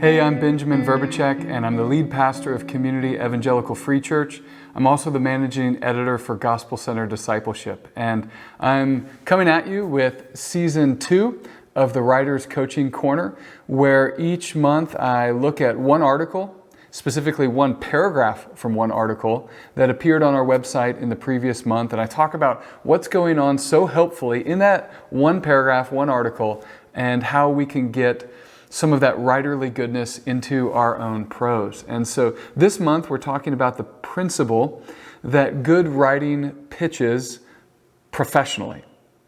Hey, I'm Benjamin Verbicek, and I'm the lead pastor of Community Evangelical Free Church. I'm also the managing editor for Gospel Center Discipleship, and I'm coming at you with Season 2 of the Writer's Coaching Corner, where each month I look at one article, specifically one paragraph from one article that appeared on our website in the previous month, and I talk about what's going on so helpfully in that one paragraph, one article, and how we can get some of that writerly goodness into our own prose. And so this month we're talking about the principle that good writing pitches professionally.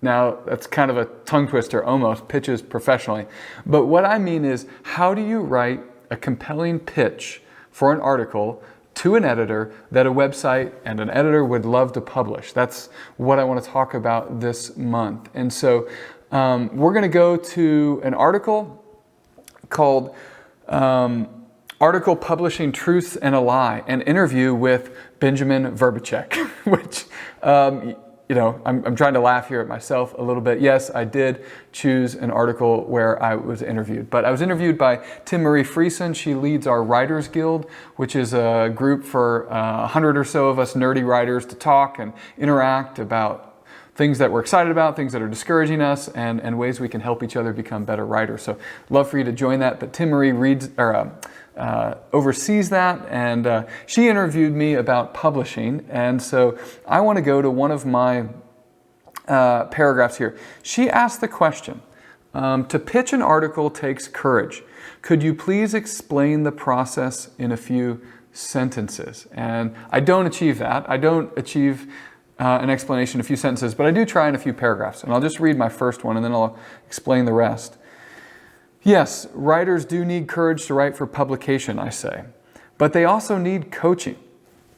Now that's kind of a tongue twister almost, pitches professionally. But what I mean is, how do you write a compelling pitch for an article to an editor that a website and an editor would love to publish? That's what I want to talk about this month. And so we're going to go to an article called Article Publishing Truth and a Lie, an interview with Benjamin Verbicek, which, I'm trying to laugh here at myself a little bit. Yes, I did choose an article where I was interviewed, but I was interviewed by Tim Marie Friesen. She leads our Writers Guild, which is a group for 100 or so of us nerdy writers to talk and interact about things that we're excited about, things that are discouraging us, and ways we can help each other become better writers. So love for you to join that. But Tim Marie oversees that, and she interviewed me about publishing. And so I want to go to one of my paragraphs here. She asked the question, to pitch an article takes courage. Could you please explain the process in a few sentences? And I don't achieve that. I don't achieve an explanation in a few sentences, but I do try in a few paragraphs. And I'll just read my first one and then I'll explain the rest. Yes, writers do need courage to write for publication, I say, but they also need coaching,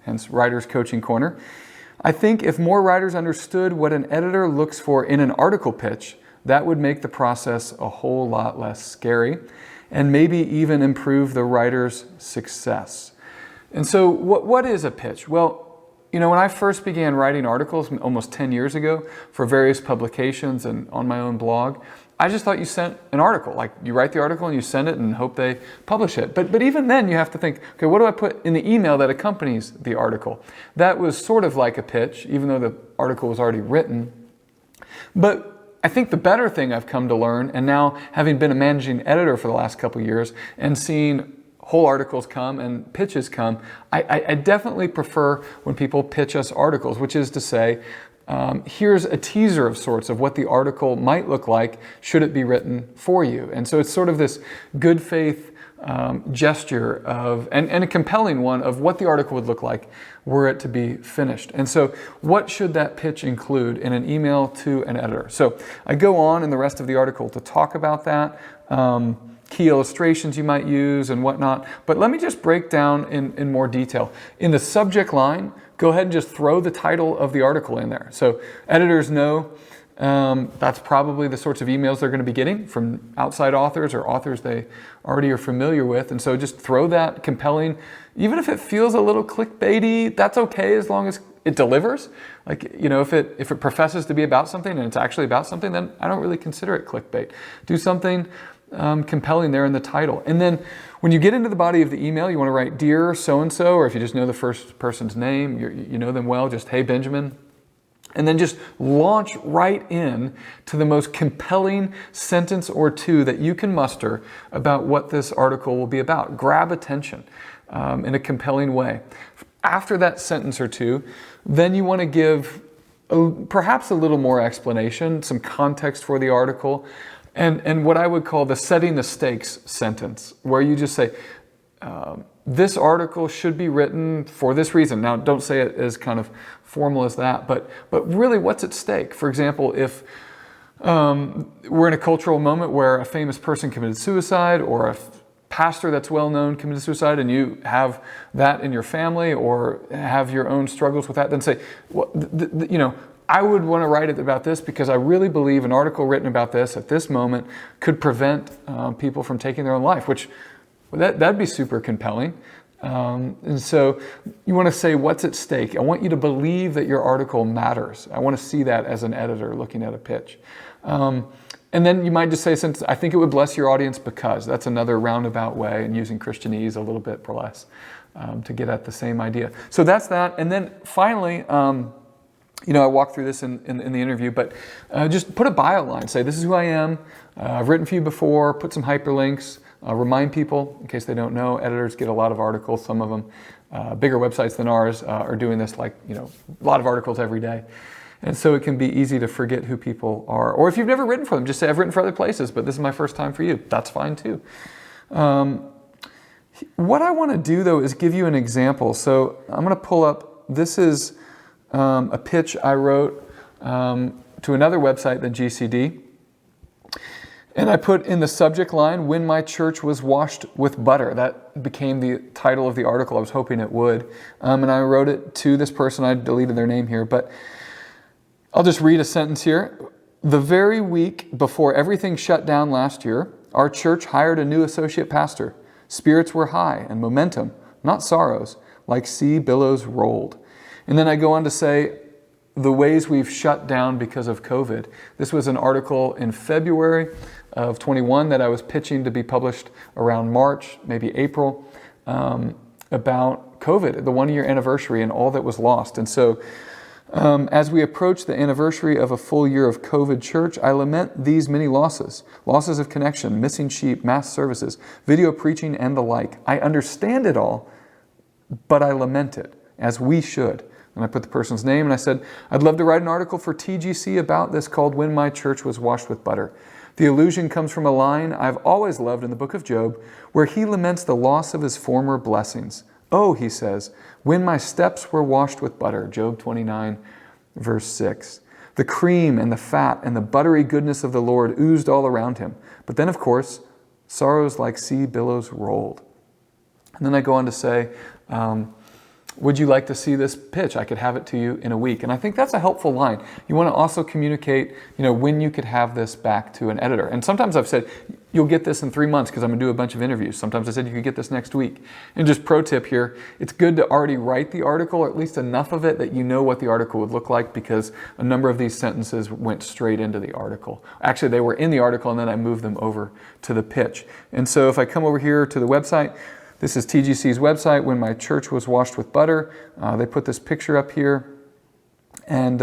hence Writer's Coaching Corner. I think if more writers understood what an editor looks for in an article pitch, that would make the process a whole lot less scary and maybe even improve the writer's success. And so what is a pitch? Well, when I first began writing articles almost 10 years ago for various publications and on my own blog, I just thought you sent an article. Like, you write the article and you send it and hope they publish it. But even then you have to think, okay, what do I put in the email that accompanies the article? That was sort of like a pitch, even though the article was already written. But I think the better thing I've come to learn, and now having been a managing editor for the last couple of years and seeing whole articles come and pitches come, I definitely prefer when people pitch us articles, which is to say, here's a teaser of sorts of what the article might look like should it be written for you. And so it's sort of this good faith gesture of, and a compelling one of what the article would look like were it to be finished. And so what should that pitch include in an email to an editor? So I go on in the rest of the article to talk about that. Key illustrations you might use and whatnot. But let me just break down in more detail. In the subject line, go ahead and just throw the title of the article in there. So editors know that's probably the sorts of emails they're going to be getting from outside authors or authors they already are familiar with. And so just throw that compelling, even if it feels a little clickbaity, that's okay as long as it delivers. Like, if it professes to be about something and it's actually about something, then I don't really consider it clickbait. Do something compelling there in the title. And then when you get into the body of the email, you want to write, "Dear so-and-so," or if you just know the first person's name, you know them well, just, "Hey, Benjamin." And then just launch right in to the most compelling sentence or two that you can muster about what this article will be about. Grab attention in a compelling way. After that sentence or two, then you want to give perhaps a little more explanation, some context for the article, and what I would call the setting the stakes sentence, where you just say, this article should be written for this reason. Now, don't say it as kind of formal as that, but really what's at stake? For example, if we're in a cultural moment where a famous person committed suicide, or a pastor that's well known committed suicide, and you have that in your family or have your own struggles with that, then say, well, I would want to write it about this because I really believe an article written about this at this moment could prevent people from taking their own life, which that'd be super compelling. And so you want to say what's at stake. I want you to believe that your article matters. I want to see that as an editor looking at a pitch. And then you might just say, since I think it would bless your audience because. That's another roundabout way, and using Christianese a little bit for less to get at the same idea. So that's that. And then finally, I walk through this in the interview, but just put a bio line. Say, this is who I am. I've written for you before. Put some hyperlinks. Remind people, in case they don't know, editors get a lot of articles. Some of them, bigger websites than ours, are doing this a lot of articles every day. And so it can be easy to forget who people are. Or if you've never written for them, just say, I've written for other places, but this is my first time for you. That's fine too. What I want to do, though, is give you an example. So I'm going to pull up, this is a pitch I wrote to another website than GCD. And I put in the subject line, when my church was washed with butter. That became the title of the article. I was hoping it would. And I wrote it to this person. I deleted their name here, but I'll just read a sentence here. The very week before everything shut down last year, our church hired a new associate pastor. Spirits were high and momentum, not sorrows, like sea billows rolled. And then I go on to say the ways we've shut down because of COVID. This was an article in February of 21 that I was pitching to be published around March, maybe April, about COVID, the 1-year anniversary and all that was lost. And so as we approach the anniversary of a full year of COVID church, I lament these many losses. Losses of connection, missing sheep, mass services, video preaching, and the like. I understand it all, but I lament it, as we should. And I put the person's name and I said, I'd love to write an article for TGC about this called When My Church Was Washed with Butter. The allusion comes from a line I've always loved in the book of Job, where he laments the loss of his former blessings. Oh, he says, when my steps were washed with butter, Job 29, verse 6. The cream and the fat and the buttery goodness of the Lord oozed all around him. But then, of course, sorrows like sea billows rolled. And then I go on to say, would you like to see this pitch? I could have it to you in a week. And I think that's a helpful line. You want to also communicate, when you could have this back to an editor. And sometimes I've said, you'll get this in 3 months because I'm going to do a bunch of interviews. Sometimes I said you could get this next week. And just pro tip here, it's good to already write the article, or at least enough of it that you know what the article would look like, because a number of these sentences went straight into the article. Actually, they were in the article and then I moved them over to the pitch. And so if I come over here to the website, this is TGC's website, When My Church Was Washed with Butter. They put this picture up here. And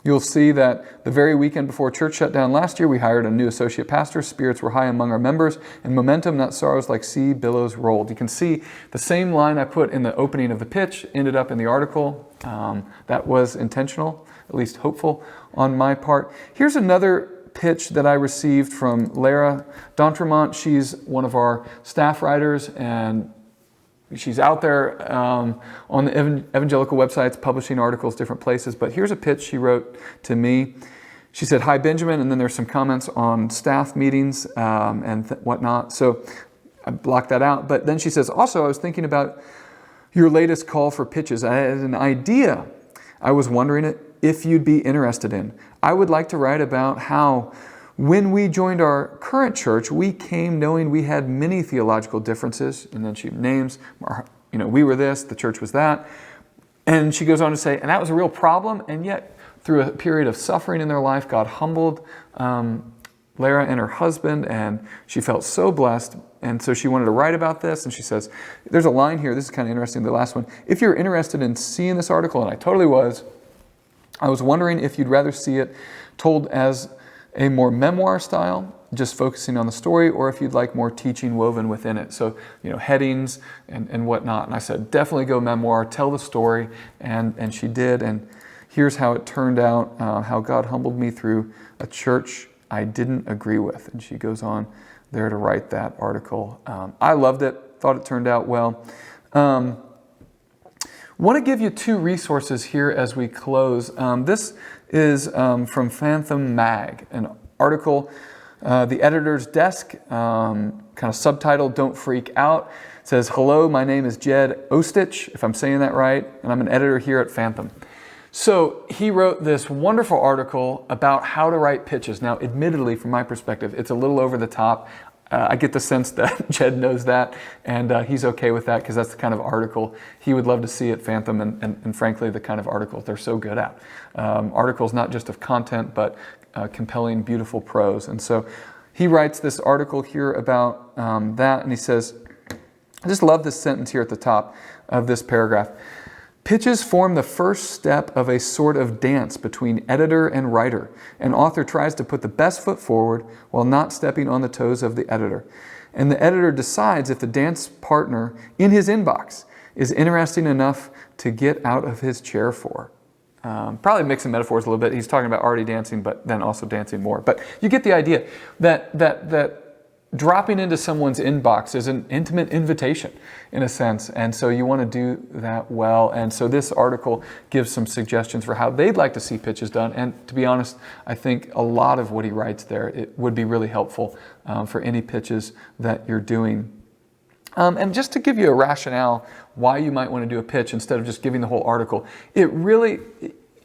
you'll see that the very weekend before church shut down last year, we hired a new associate pastor. Spirits were high among our members, and momentum, not sorrows, like sea billows rolled. You can see the same line I put in the opening of the pitch ended up in the article. That was intentional, at least hopeful on my part. Here's another pitch that I received from Lara. She's one of our staff writers, and she's out there on the evangelical websites publishing articles different places. But here's a pitch she wrote to me. She said, "Hi, Benjamin," and then there's some comments on staff meetings and whatnot. So I blocked that out. But then she says, "Also, I was thinking about your latest call for pitches. I had an idea I was wondering if you'd be interested in. I would like to write about how when we joined our current church, we came knowing we had many theological differences." And then she names, we were this, the church was that. And she goes on to say, and that was a real problem. And yet, through a period of suffering in their life, God humbled Lara and her husband, and she felt so blessed. And so she wanted to write about this. And she says, there's a line here, this is kind of interesting, the last one. "If you're interested in seeing this article," and I totally was, "I was wondering if you'd rather see it told as a more memoir style, just focusing on the story, or if you'd like more teaching woven within it." So, headings and whatnot. And I said, definitely go memoir, tell the story. And she did. And here's how it turned out, how God humbled me through a church I didn't agree with. And she goes on there to write that article. I loved it, thought it turned out well. Want to give you 2 resources here as we close. This is from Phantom Mag, an article, the editor's desk, kind of subtitled, "Don't Freak Out." It says, "Hello, my name is Jed Ostoich," if I'm saying that right, and I'm an editor here at Phantom. So he wrote this wonderful article about how to write pitches. Now, admittedly, from my perspective, it's a little over the top. I get the sense that Jed knows that, and he's okay with that, because that's the kind of article he would love to see at Phantom, and frankly, the kind of articles they're so good at. Articles not just of content, but compelling, beautiful prose. And so he writes this article here about that, and he says, I just love this sentence here at the top of this paragraph. Pitches form the first step of a sort of dance between editor and writer. An author tries to put the best foot forward while not stepping on the toes of the editor. And the editor decides if the dance partner in his inbox is interesting enough to get out of his chair for. Probably mixing metaphors a little bit. He's talking about already dancing, but then also dancing more. But you get the idea that dropping into someone's inbox is an intimate invitation, in a sense. And so you want to do that well. And so this article gives some suggestions for how they'd like to see pitches done. And to be honest, I think a lot of what he writes there, it would be really helpful for any pitches that you're doing. And just to give you a rationale why you might want to do a pitch instead of just giving the whole article, it really,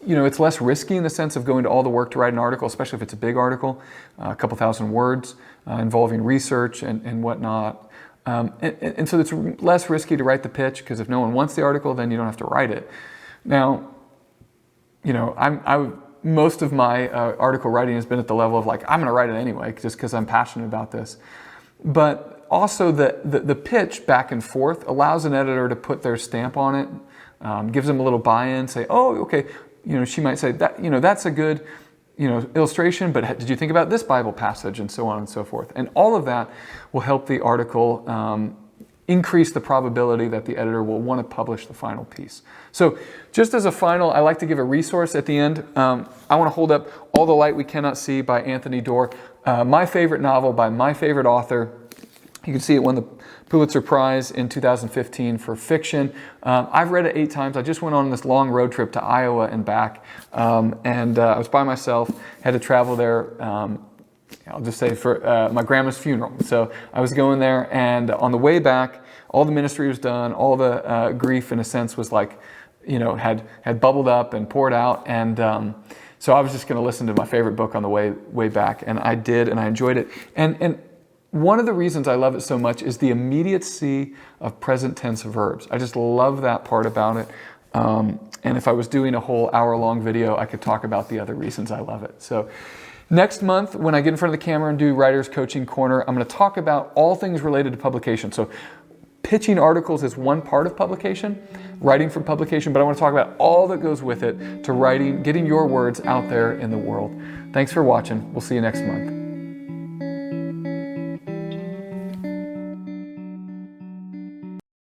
it's less risky in the sense of going to all the work to write an article, especially if it's a big article, a couple thousand words, involving research and whatnot. And so it's less risky to write the pitch, because if no one wants the article, then you don't have to write it. Now, most of my article writing has been at the level of like, I'm going to write it anyway, just because I'm passionate about this. But also the pitch back and forth allows an editor to put their stamp on it, gives them a little buy-in, say, oh, okay, she might say that, that's a good, illustration, but did you think about this Bible passage, and so on and so forth. And all of that will help the article increase the probability that the editor will want to publish the final piece. So just as a final, I like to give a resource at the end. I want to hold up All the Light We Cannot See by Anthony Doerr, my favorite novel by my favorite author. You can see it won the Pulitzer Prize in 2015 for fiction. I've read it 8 times. I just went on this long road trip to Iowa and back, and I was by myself, had to travel there, I'll just say for my grandma's funeral. So I was going there, and on the way back, all the ministry was done, all the grief in a sense was like, had bubbled up and poured out, and so I was just going to listen to my favorite book on the way back, and I did, and I enjoyed it. And one of the reasons I love it so much is the immediacy of present tense verbs. I just love that part about it. And if I was doing a whole hour-long video, I could talk about the other reasons I love it. So next month, when I get in front of the camera and do Writer's Coaching Corner, I'm going to talk about all things related to publication. So pitching articles is one part of publication, writing for publication, but I want to talk about all that goes with it to writing, getting your words out there in the world. Thanks for watching. We'll see you next month.